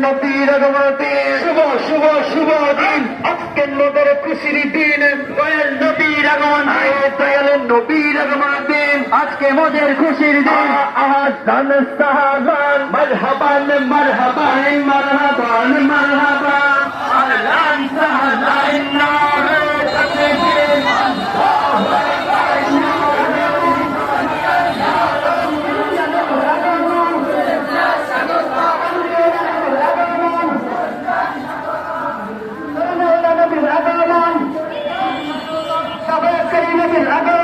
নবীর আগমনে শুভ শুভ শুভ দিন, আজকের লোকের খুশির দিন। দয়াল নবীর আগমনে, দয়ালের নবীর আগমনে আজকে মোদের খুশির দিন। আহান সাহাবান মারহাবান মারহাবান মারহাবান মারহাবান আহলান সাহলান নারে তাকবীর بالأمان